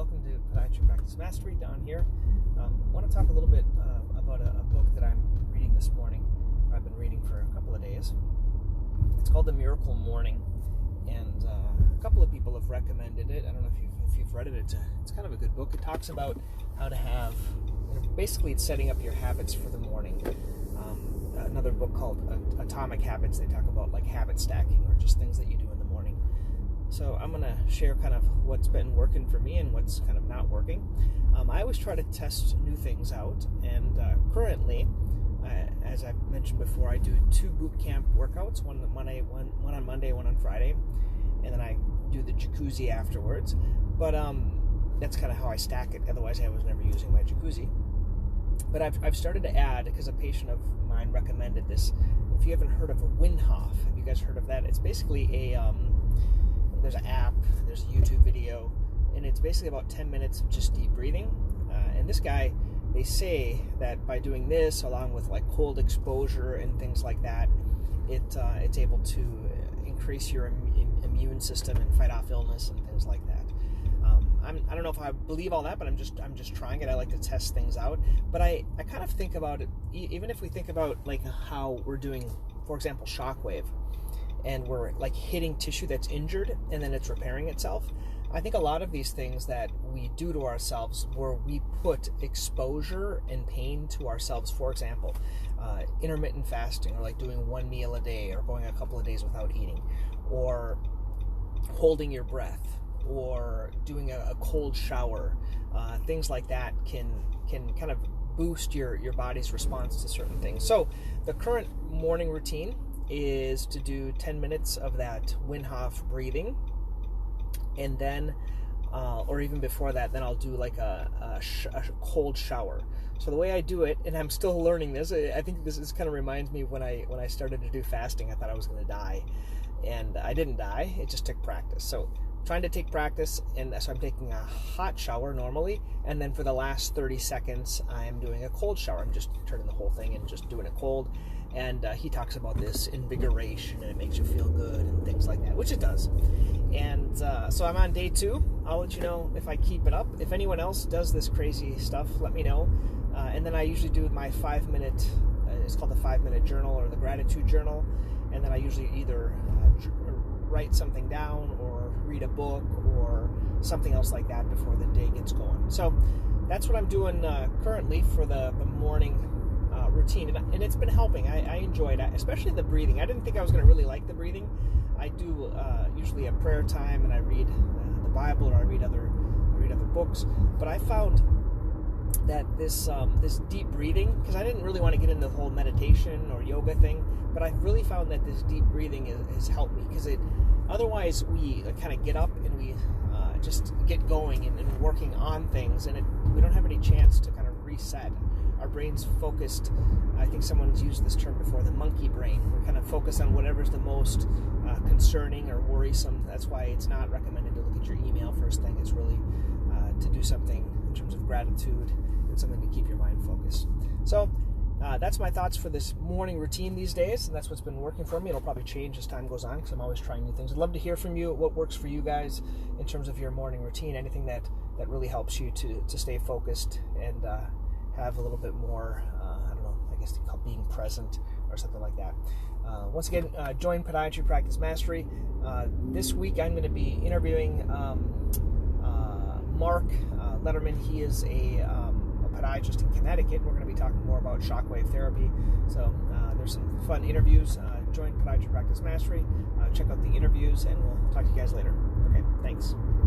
welcome to Podiatry Practice Mastery. Don here. I want to talk a little bit about a book that I'm reading this morning. I've been reading for a couple of days. It's called The Miracle Morning, and a couple of people have recommended it. I don't know if you've read it. It's kind of a good book. It talks about how to have, basically it's setting up your habits for the morning. Another book called Atomic Habits, they talk about like habit stacking or just things that you do in the morning. So I'm going to share kind of what's been working for me and what's kind of not working. I always try to test new things out, and currently, as I've mentioned before, I do 2 boot camp workouts, one on Monday, one on Friday, and then I do the jacuzzi afterwards. But that's kind of how I stack it. Otherwise, I was never using my jacuzzi. But I've started to add, because a patient of mine recommended this. If you haven't heard of a Wim Hof, have you guys heard of that? It's basically there's an app, there's a YouTube video, and it's basically about 10 minutes of just deep breathing. And this guy, they say that by doing this, along with like cold exposure and things like that, it's able to increase your immune system and fight off illness and things like that. I don't know if I believe all that, but I'm just trying it. I like to test things out. But I kind of think about it, even if we think about like how we're doing, for example, shockwave, and we're like hitting tissue that's injured and then it's repairing itself. I think a lot of these things that we do to ourselves, where we put exposure and pain to ourselves, for example, intermittent fasting, or like doing 1 meal a day, or going a couple of days without eating, or holding your breath, or doing a cold shower, things like that can kind of boost your body's response to certain things. So the current morning routine is to do 10 minutes of that Wim Hof breathing, and then or even before that, then I'll do like a cold shower. So the way I do it, and I'm still learning this, I think this kind of reminds me when I started to do fasting. I thought I was going to die, and I didn't die. It just took practice. So trying to take practice, and so I'm taking a hot shower normally, and then for the last 30 seconds I'm doing a cold shower. I'm just turning the whole thing and just doing it cold. And he talks about this invigoration, and it makes you feel good and things like that, which it does. And so I'm on day 2. I'll let you know if I keep it up. If anyone else does this crazy stuff, let me know. And then I usually do my 5-minute, it's called the 5-minute journal or the gratitude journal. And then I usually either write something down or read a book or something else like that before the day gets going. So that's what I'm doing currently for the morning routine, and it's been helping. I enjoy it, especially the breathing. I didn't think I was going to really like the breathing. I do usually a prayer time, and I read the Bible, or I read other books. But I found that this deep breathing, because I didn't really want to get into the whole meditation or yoga thing, but I've really found that this deep breathing has helped me, because otherwise we kind of get up and we just get going and working on things, and we don't have any chance to kind of reset. Our brain's focused, I think someone's used this term before, the monkey brain. We're kind of focused on whatever's the most concerning or worrisome. That's why it's not recommended to look at your email first thing. It's really to do something in terms of gratitude and something to keep your mind focused. So that's my thoughts for this morning routine these days, and that's what's been working for me. It'll probably change as time goes on, because I'm always trying new things. I'd love to hear from you what works for you guys in terms of your morning routine, anything that really helps you to stay focused and have a little bit more, I don't know, I guess they call it being present or something like that. Once again, join Podiatry Practice Mastery. This week I'm going to be interviewing Mark Letterman. He is a podiatrist in Connecticut. We're going to be talking more about shockwave therapy. So there's some fun interviews. Join Podiatry Practice Mastery. Check out the interviews, and we'll talk to you guys later. Okay, thanks.